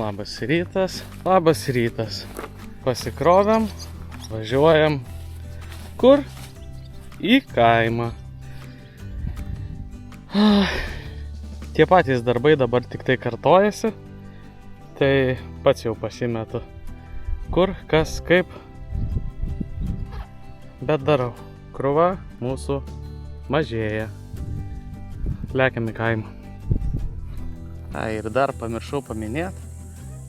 Labas rytas. Labas rytas. Pasikrovėm, važiuojam. Kur? Į kaimą. Tie patys darbai dabar tik tai kartojasi. Tai pats jau pasimetu. Kur, kas, kaip. Bet darau. Krūva mūsų mažėja. Lekiam į kaimą. Ir dar pamiršau paminėti,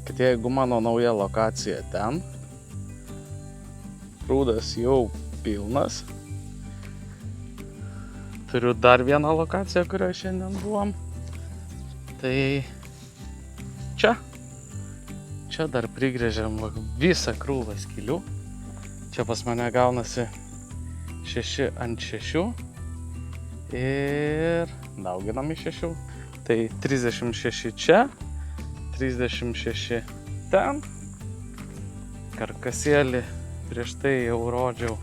kad jeigu mano nauja lokacija ten, prūdas jau pilnas. Turiu dar vieną lokaciją, kurioje šiandien buvom. Tai čia. Čia dar prigrėžiam visą krūvą skylių. Čia pas mane gaunasi 6 ant 6 ir dauginam iš 6. Tai 36 čia, 36 ten. Karkasėlį prieš tai jau rodžiau,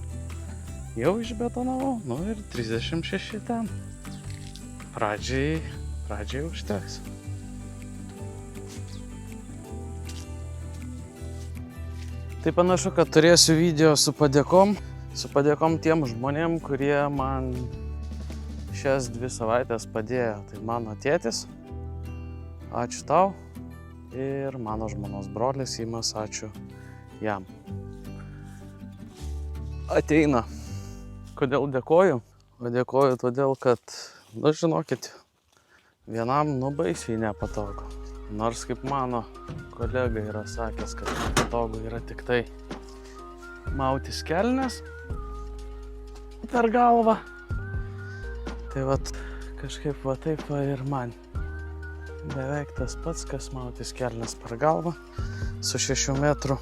jau išbetonavau, nu ir 36 ten. Pradžiai užteks. Tai panašu, kad turėsiu video su padėkom tiem žmonėm, kurie man šias 2 savaitės padėjo. Tai mano tėtis, ačiū tau, ir mano žmonos brolis Imas, ačiū jam. Ateina. Kodėl dėkoju? O dėkoju todėl, kad, žinokit, vienam baisiai nepatogu. Nors kaip mano kolega yra sakęs, kad nepatogu yra tik tai mautis kelnes per galvą. Tai vat kažkaip va taip va ir man. Beveik tas pats, kas mautis kelnes per galvą. Su 6 metrų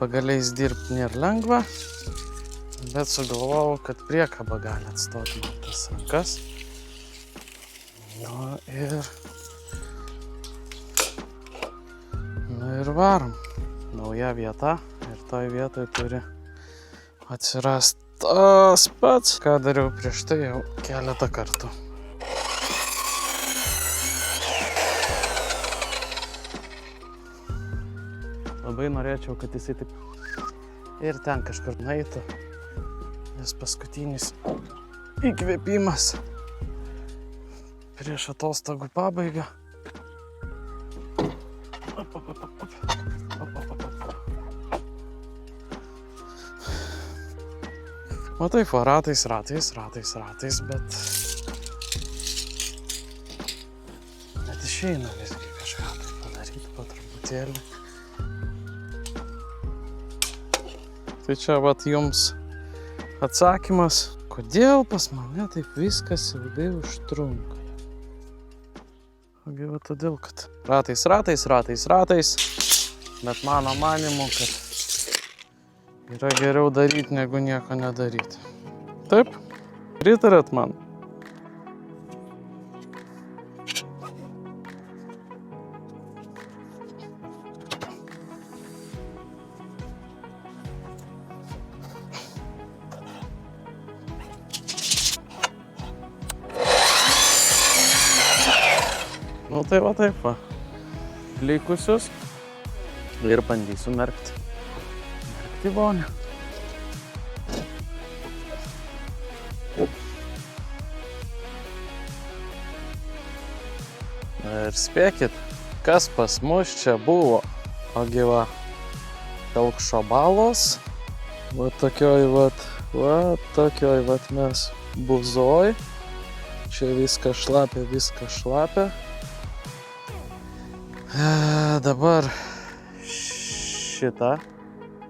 pagaliais dirbti nėra lengva, bet sugalvojau, kad priekaba gali atstoti man tas rankas. Nu ir varom. Nauja vieta ir toj vietoj turi atsirast tas pats, ką dariau prieš tai jau keletą kartų. Labai norėčiau, kad jisai taip ir ten kažkur nueitų, nes paskutinis įkvėpimas prieš atostogų pabaigą. O taip, ratais, bet išeina visgi kažką tai padaryti po truputėlį. Tai čia vat jums atsakymas, kodėl pas mane taip viskas ilgai užtrunka. Ogi va todėl, kad ratais, bet mano manimu, kad yra geriau daryti, negu nieko nedaryti. Taip? Pritarėt man? Nu tai va taip va. Likusius ir bandysiu merkti. Į vonę. Ir spėkit, kas pas mus čia buvo. Ogi va, telkšo balos. Va tokioj vat mes buzoj. Čia viskas šlapia. Dabar šitą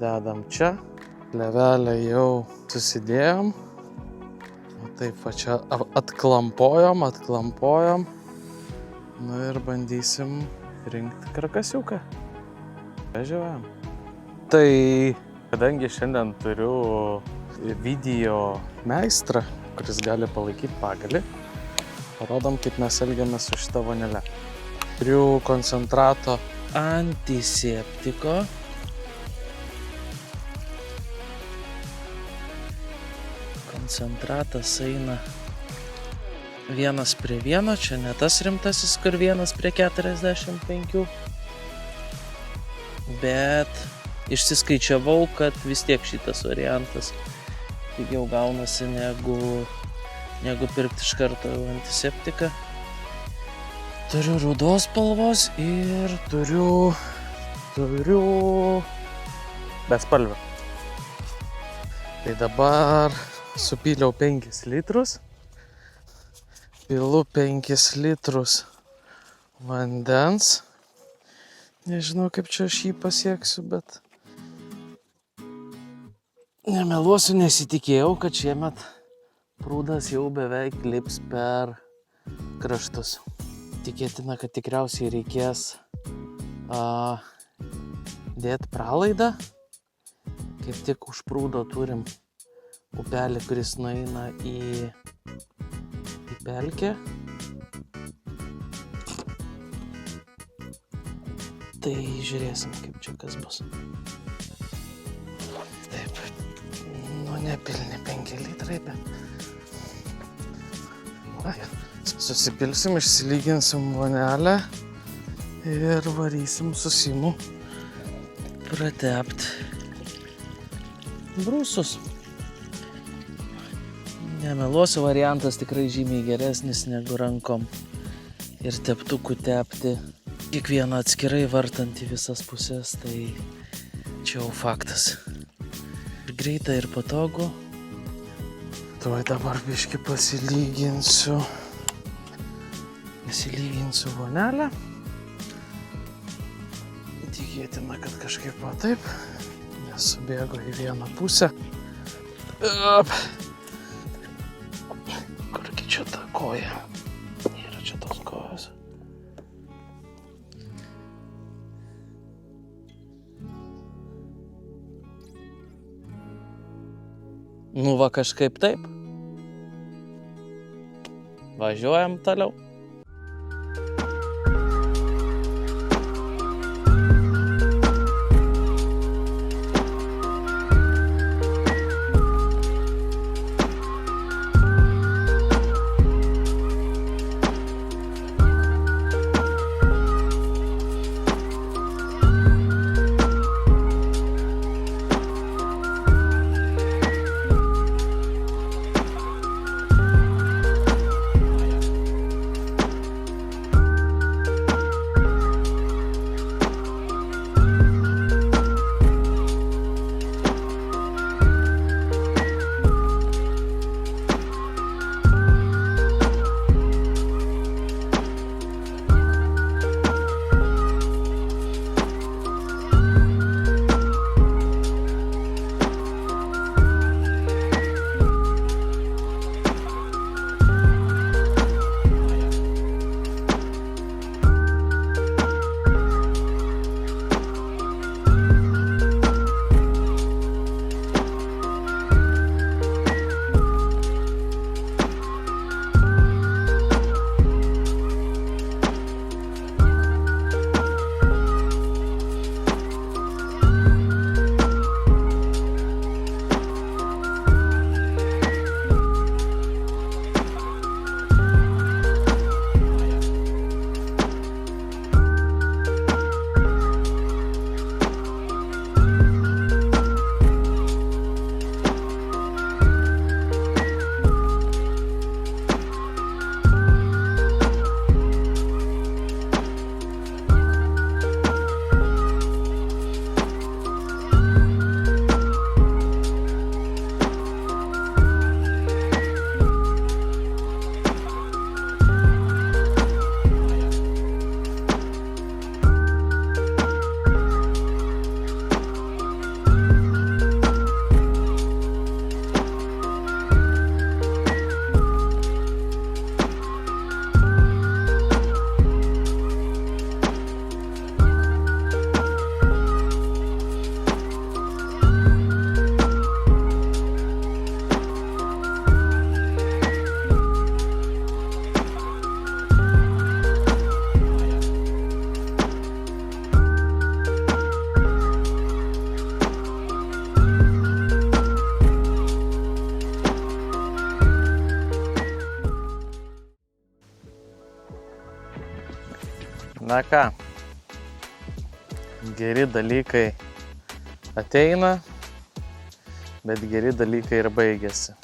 dedam čia, levelę jau susidėjom, o taip va čia atklampojom, nu ir bandysim rinkti karkasiuką. Važiuojam. Tai kadangi šiandien turiu video meistrą, kuris gali palaikyti pagalį, parodom, kaip mes elgiamės su šitą vonelę. Turiu koncentrato antiseptiko. Koncentratas eina 1:1, čia ne tas rimtasis, kur 1:45. Bet išsiskaičiavau, kad vis tiek šitas variantas pigiau gaunasi negu pirkti iš karto antiseptiką. Turiu rudos spalvos ir turiu bespalvę. Tai dabar supyliau 5 litrus. Pilu 5 litrus vandens. Nežinau, kaip čia aš jį pasieksiu, bet nemeluosiu, nesitikėjau, kad šiemet prūdas jau beveik lips per kraštus. Tikėtina, kad tikriausiai reikės dėti pralaidą. Kaip tik už prūdo turim upelį, kuris nueina į pelkę. Tai žiūrėsim, kaip čia kas bus. Taip, nepilni 5 litrai, bet susipilsim, išsilyginsim vonelę ir varysim su Simu pratept brūsus. Nemeluosiu, variantas tikrai žymiai geresnis negu rankom ir teptuku tepti. Kiekvieną atskirai vartant į visas pusės, tai čia jau faktas. Ir greita, ir patogu. Tuoj dabar biškį pasilyginsiu vonelę. Tikėtina, kad kažkaip va taip, nesubėgo į vieną pusę. Kurgi čia ta koja? Yra čia tos kojos. Nu va, kažkaip taip. Važiuojam toliau. Na ką, geri dalykai ateina, bet geri dalykai ir baigėsi.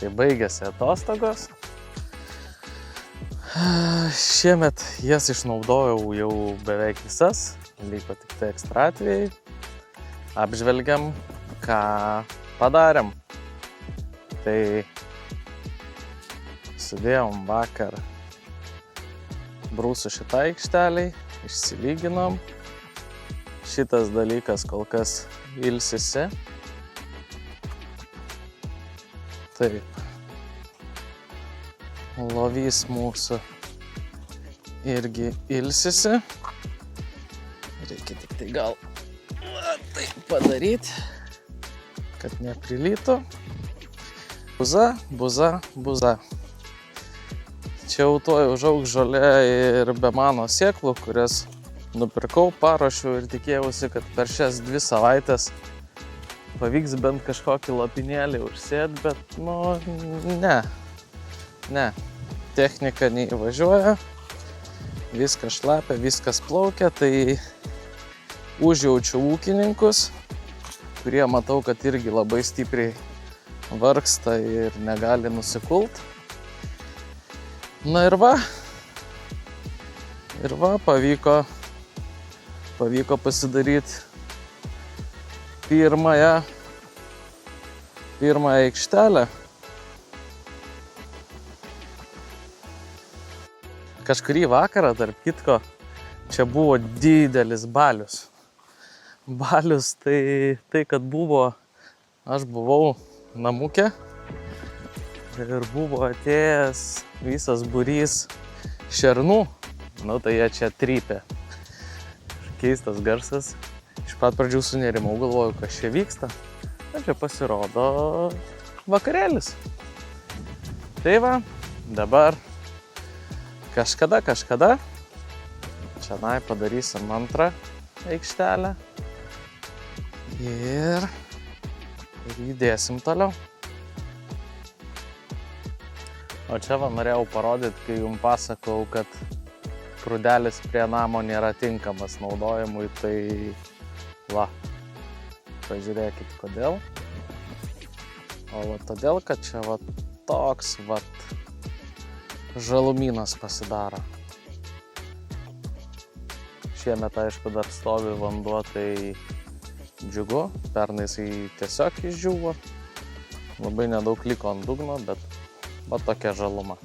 Tai baigėsi atostogos. Šiemet jas išnaudojau jau beveik visas, liko tik tai ekstra atvejai. Apžvelgiam, ką padarėm. Tai sudėjom vakar brūsų šitą aikšteliai, išsilyginom. Šitas dalykas kol kas ilsisi. Taip. Lovys mūsų irgi ilsisi. Reikia tik tai gal taip padaryti, kad neprilytų. Buza. Čia jau tuoj užaugs žolė ir be mano sėklų, kurias nupirkau, paruošiau ir tikėjausi, kad per šias 2 savaitės pavyks bent kažkokį lopinėlį užsėt, bet ne. Technika neįvažiuoja, viskas šlapia, viskas plaukia, tai užjaučiu ūkininkus, kurie matau, kad irgi labai stipriai vargsta ir negali nusikult. Na ir va, pavyko pasidaryti pirmąją aikštelę. Kažkurį vakarą, tarp kitko, čia buvo didelis balius. Balius tai kad buvo, aš buvau namuke ir buvo atėjęs visas būrys šernų, tai jie čia trypė. Keistas garsas. Iš pat pradžių sunerimau, galvoju, kas čia vyksta. Ir čia pasirodo vakarėlis. Tai va, dabar kažkada čia padarysim antrą aikštelę ir judėsim toliau. O čia va norėjau parodyti, kai jums pasakau, kad prūdelis prie namo nėra tinkamas naudojimui, tai va, pažiūrėkit kodėl. O va todėl, kad čia va toks va žalumynas pasidaro. Šiemet, aišku, dar stovi vanduo, tai džiugu. Pernai jisai tiesiog išdžiūvo. Labai nedaug liko ant dugno, bet va tokia žaluma.